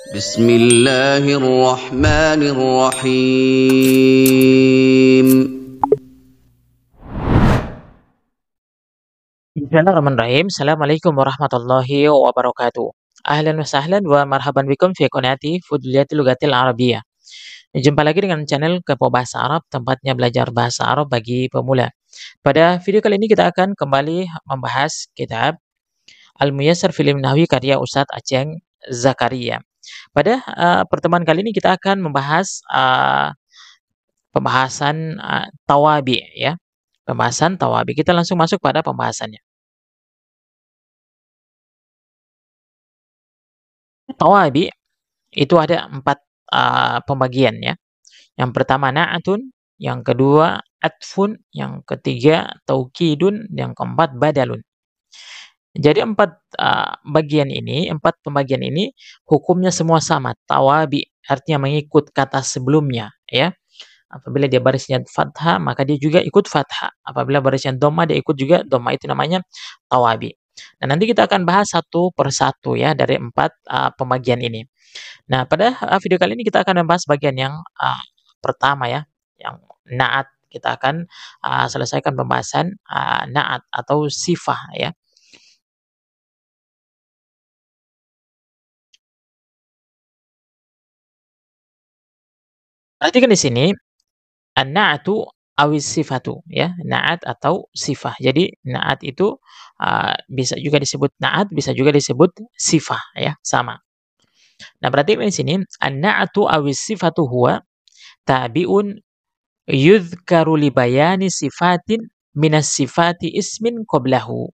بسم الله الرحمن الرحيم. Bismillahirrahmanirrahim. Assalamualaikum warahmatullahi wabarakatuh. Ahlan wa sahlan wa marhaban bikum fi qanati Fudliyatil Lughatil Arabiyyah. Jumpa lagi dengan channel Kepo Bahasa Arab, tempatnya belajar bahasa Arab bagi pemula. Pada video kali ini kita akan kembali membahas kitab Al-Muyassar fil Nahwi karya Ustadz Aceng Zakaria. Pada pertemuan kali ini kita akan membahas pembahasan tawabi ya. Pembahasan tawabi. Kita langsung masuk pada pembahasannya. Tawabi itu ada 4 pembagian ya. Yang pertama na'atun, yang kedua atfun, yang ketiga taukidun, yang keempat badalun. Jadi 4 pembagian ini hukumnya semua sama, tawabi, artinya mengikut kata sebelumnya ya. Apabila dia barisnya fathah, maka dia juga ikut fathah. Apabila barisnya dhamma, dia ikut juga dhamma. Itu namanya tawabi. Nah, nanti kita akan bahas satu persatu ya dari 4 pembagian ini. Nah, pada video kali ini kita akan membahas bagian yang pertama ya, yang na'at. Kita akan selesaikan pembahasan na'at atau sifah ya. Perhatikan di sini, an-na'atu awis sifatu ya, na'at atau sifah. Jadi na'at itu bisa juga disebut na'at, bisa juga disebut sifah ya, sama. Nah, perhatikan di sini, an-na'atu awis sifatu huwa tabi'un yudhkaru li bayani sifatin minas sifati ismin qablahu.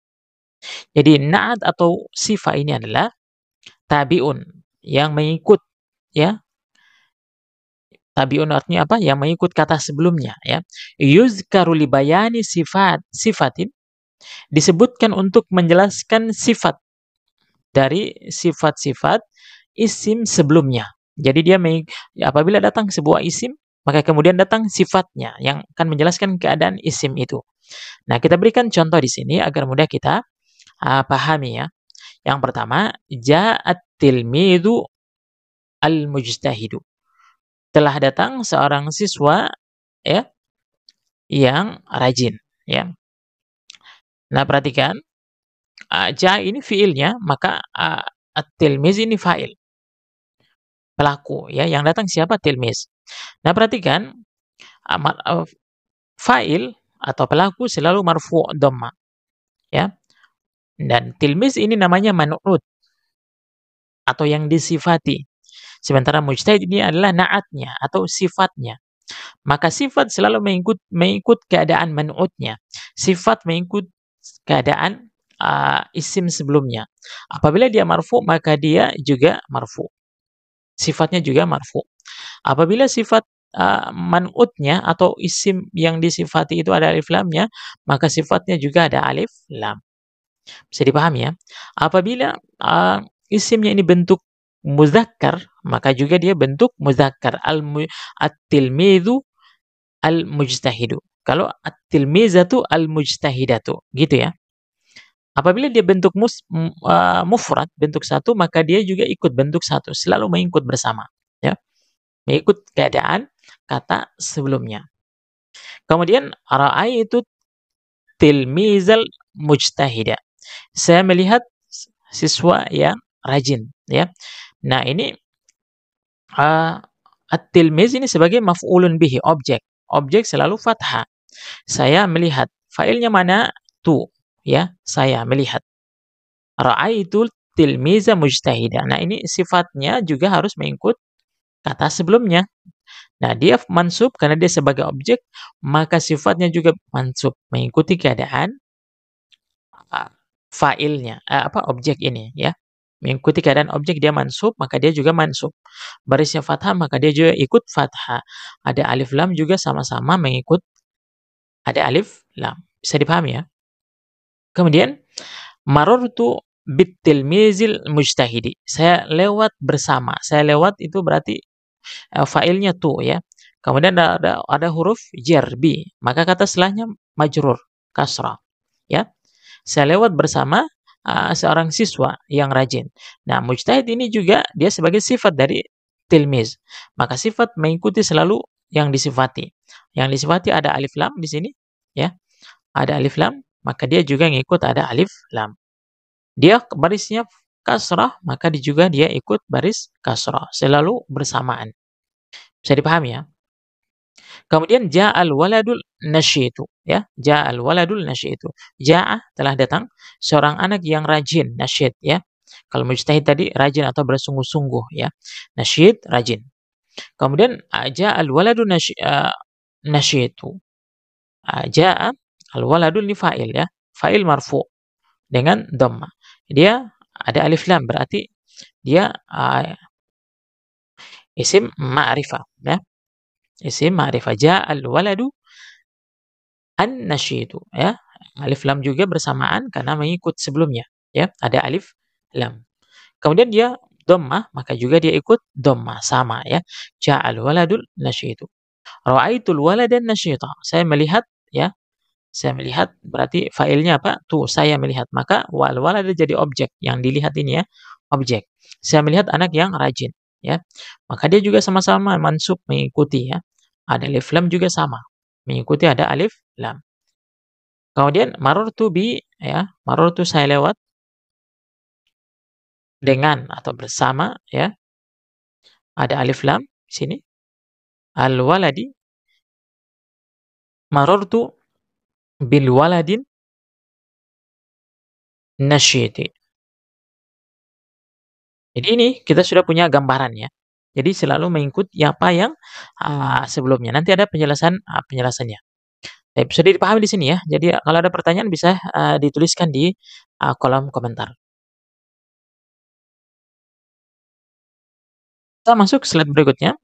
Jadi na'at atau sifah ini adalah tabi'un yang mengikut ya. Tabi'un artinya apa? Yang mengikut kata sebelumnya ya. Yuzkaru li bayani sifatin disebutkan untuk menjelaskan sifat dari sifat-sifat isim sebelumnya. Jadi dia apabila datang sebuah isim, maka kemudian datang sifatnya yang akan menjelaskan keadaan isim itu. Nah, kita berikan contoh di sini agar mudah kita pahami ya. Yang pertama, ja'at tilmidu al-mujtahidu. Telah datang seorang siswa ya yang rajin ya. Nah, perhatikan ja ini fiilnya, maka at-tilmiz ini fa'il. Pelaku ya, yang datang siapa? Tilmiz. Nah, perhatikan fa'il atau pelaku selalu marfu' dhamma ya. Dan tilmiz ini namanya man'ut atau yang disifati. Sementara mujtahid ini adalah na'atnya atau sifatnya. Maka sifat selalu mengikut keadaan man'utnya. Sifat mengikut keadaan isim sebelumnya. Apabila dia marfu, maka dia juga marfu. Sifatnya juga marfu. Apabila sifat man'utnya atau isim yang disifati itu ada alif lamnya, maka sifatnya juga ada alif lam. Bisa dipahami ya? Apabila isimnya ini bentuk muzakkar, maka juga dia bentuk muzakkar. At-tilmidhu al-mujtahidu. Kalau at-tilmizatu al-mujtahidatu, gitu ya. Apabila dia bentuk mufrad, bentuk satu, maka dia juga ikut bentuk satu, selalu mengikut bersama, ya. Mengikut keadaan kata sebelumnya. Kemudian ra'aitu tilmizal mujtahida. Saya melihat siswa yang rajin, ya. Nah, ini at-tilmiz ini sebagai maf'ulun bihi, objek. Objek selalu fathah. Saya melihat. Failnya mana? Tu, ya. Saya melihat. Ra'aitul tilmiza mujtahida. Nah, ini sifatnya juga harus mengikut kata sebelumnya. Nah, dia mansub karena dia sebagai objek, maka sifatnya juga mansub mengikuti keadaan failnya, objek ini ya. Mengikuti keadaan objek dia mansub, maka dia juga mansub. Barisnya fathah, maka dia juga ikut fathah. Ada alif lam juga sama-sama mengikut ada alif lam. Bisa dipahami ya? Kemudian marartu bitilmizil mujtahidi. Saya lewat bersama. Saya lewat itu berarti failnya tu ya. Kemudian ada huruf jar bi, maka kata setelahnya majrur kasrah ya. Saya lewat bersama seorang siswa yang rajin. Nah, mujtahid ini juga dia sebagai sifat dari tilmiz. Maka sifat mengikuti selalu yang disifati. Yang disifati ada alif lam di sini, ya. Ada alif lam, maka dia juga ngikut ada alif lam. Dia barisnya kasrah, maka juga dia ikut baris kasrah, selalu bersamaan. Bisa dipahami ya? Kemudian ja'al waladul nasyitu, ya. Ja'al waladul nasyitu. Ja'a telah datang seorang anak yang rajin, nasyid, ya. Kalau mujtahid tadi rajin atau bersungguh-sungguh, ya. Nasyid rajin. Kemudian ja'al waladul nasyitu. Ja'a al waladul ini fa'il, ya. Fa'il marfu dengan dhamma. Dia ada alif lam, berarti dia isim ma'rifah, ya. Isim ma'rifah. Ja'al waladu an-nasyidu, ya. Alif lam juga bersamaan karena mengikut sebelumnya, ya. Ada alif lam. Kemudian dia dhammah, maka juga dia ikut dhammah, sama, ya. Ja'al waladul nasyidu. Ra'aitul waladan nasyita. Saya melihat, ya. Saya melihat berarti fa'ilnya apa? Tuh, saya melihat. Maka wal walad jadi objek yang dilihat ini, ya. Objek. Saya melihat anak yang rajin, ya. Maka dia juga sama-sama mansub mengikuti, ya. Ada alif lam juga sama. Mengikuti ada alif lam. Kemudian marartu bi, ya. Marartu saya lewat dengan atau bersama, ya. Ada alif lam di sini. Al waladi, marartu bil waladin nasyiti. Jadi ini kita sudah punya gambaran, ya. Jadi selalu mengikuti apa yang sebelumnya. Nanti ada penjelasannya. Baik, sudah dipahami di sini, ya. Jadi kalau ada pertanyaan bisa dituliskan di kolom komentar. Kita masuk slide berikutnya.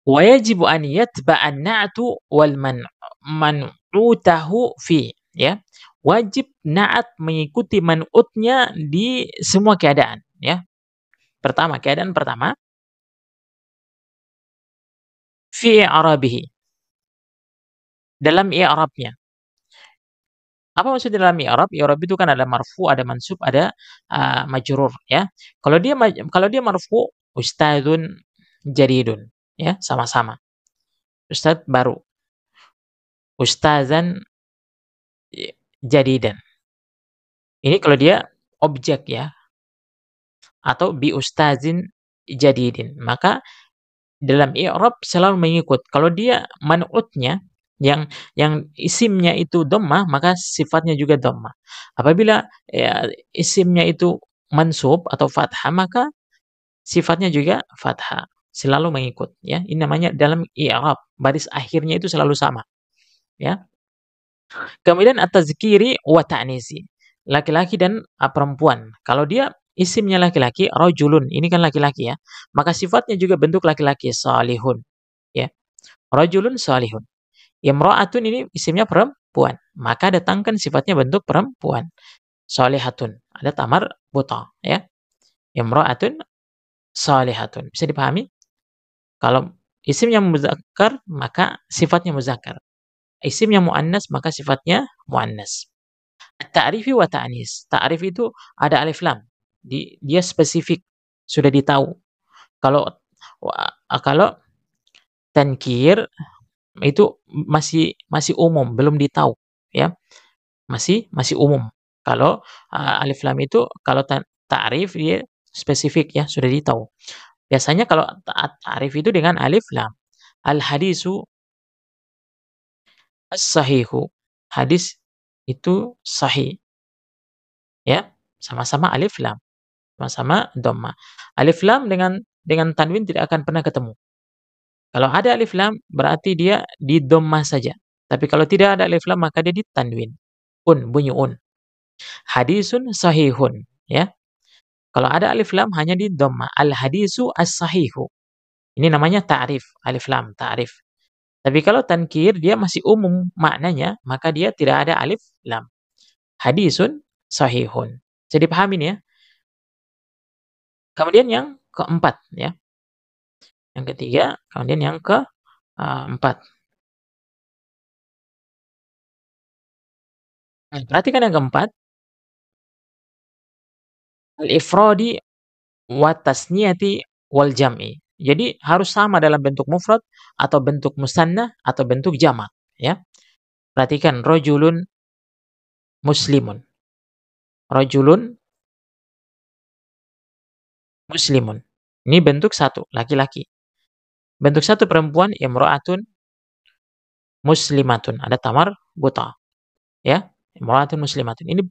Wa yajibu an yatba'an na'tu wal man'utahu fi, ya. Wajib na'at mengikuti man'utnya di semua keadaan, ya. Pertama, keadaan pertama, fi i'rabihi, dalam i'rabnya. Apa maksudnya dalam i'rab? I'rab itu kan ada marfu, ada mansub, ada majrur, ya. Kalau dia marfu, ustadzun jadidun, ya, sama-sama. Ustadz baru. Ustazan jadidan. Ini kalau dia objek, ya, atau bi ustazin jadidin. Maka dalam i'rab selalu mengikut. Kalau dia man'utnya yang isimnya itu dhammah, maka sifatnya juga dhammah. Apabila ya, isimnya itu mansub atau fathah, maka sifatnya juga fathah. Selalu mengikut, ya. Ini namanya dalam i'rab, baris akhirnya itu selalu sama, ya. Kemudian at-tazkiri wa ta'nisi. Laki-laki dan perempuan. Kalau dia isimnya laki-laki, rajulun, ini kan laki-laki, ya. Maka sifatnya juga bentuk laki-laki, salihun, ya. Rajulun salihun. Imra'atun ini isimnya perempuan. Maka datangkan sifatnya bentuk perempuan. Salihatun. Ada tamar buta, ya. Imra'atun salihatun. Bisa dipahami? Kalau isimnya muzakkar, maka sifatnya muzakkar. Isimnya muannas, maka sifatnya muannas. Ta'rifi wa ta'nis. Ta'rif itu ada alif lam. Dia spesifik, sudah ditahu. Kalau kalau tankir itu masih umum, belum ditahu, ya. Masih umum. Kalau alif lam itu kalau ta'rif dia spesifik, ya, sudah ditahu. Biasanya kalau ta'rif itu dengan alif lam. Al hadisu as-sahihu. Hadis itu sahih, ya. Sama-sama alif lam. Sama-sama dhamma. Alif lam dengan tanwin tidak akan pernah ketemu. Kalau ada alif lam berarti dia di dhamma saja. Tapi kalau tidak ada alif lam maka dia di tanwin. Bunyi un. Hadisun sahihun, ya. Kalau ada alif lam hanya di dhamma. Al hadisu as-sahihu. Ini namanya ta'rif, alif lam, ta'rif. Tapi kalau tankir dia masih umum maknanya, maka dia tidak ada alif lam. Hadisun sahihun. Jadi pahami nih, ya. Kemudian yang keempat, ya. Yang ketiga, kemudian yang keempat. Perhatikan yang keempat, al-ifradi wa tasniyati wal jam'i. Jadi harus sama dalam bentuk mufrad atau bentuk musanna atau bentuk jamak, ya. Perhatikan rajulun muslimun. Rajulun muslimun. Ini bentuk satu, laki-laki. Bentuk satu perempuan, imra'atun muslimatun. Ada tamar buta, ya. Imra'atun muslimatun. Ini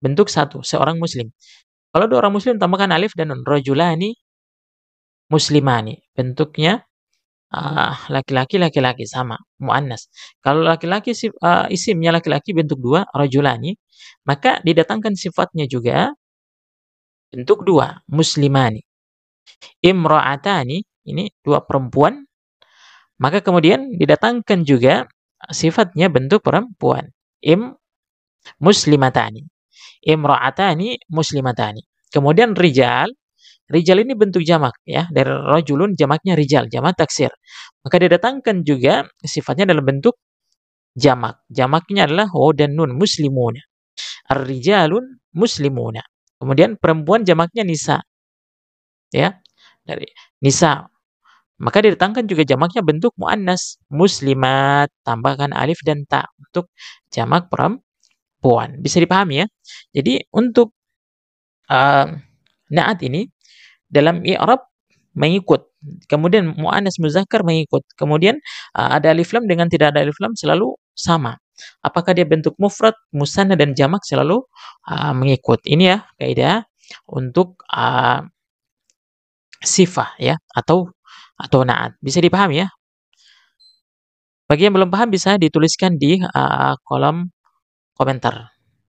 bentuk satu, seorang muslim. Kalau dua orang muslim tambahkan alif dan nun. Rajulani muslimani. Bentuknya laki-laki laki-laki sama, muannas. Kalau laki-laki isimnya laki-laki bentuk dua, rajulani, maka didatangkan sifatnya juga bentuk dua, muslimani. Imra'atani, ini dua perempuan, maka kemudian didatangkan juga sifatnya bentuk perempuan. Muslimatani. Imra'atani muslimatani. Kemudian rijal, rijal ini bentuk jamak, ya, dari rajulun jamaknya rijal, jamak taksir. Maka didatangkan juga sifatnya dalam bentuk jamak. Jamaknya adalah waw dan nun, muslimuna. Ar-rijalun muslimuna. Kemudian perempuan jamaknya nisa, ya, dari nisa. Maka didatangkan juga jamaknya bentuk muannas, muslimat, tambahkan alif dan ta untuk jamak perempuan. Bisa dipahami, ya. Jadi untuk naat ini dalam i'rab mengikut, kemudian muannas muzakkar mengikut, kemudian ada alif lam dengan tidak ada alif lam selalu sama. Apakah dia bentuk mufrad, musanna dan jamak selalu mengikut. Ini ya kaidah untuk sifah, ya, atau naat. Bisa dipahami, ya. Bagi yang belum paham bisa dituliskan di kolom komentar.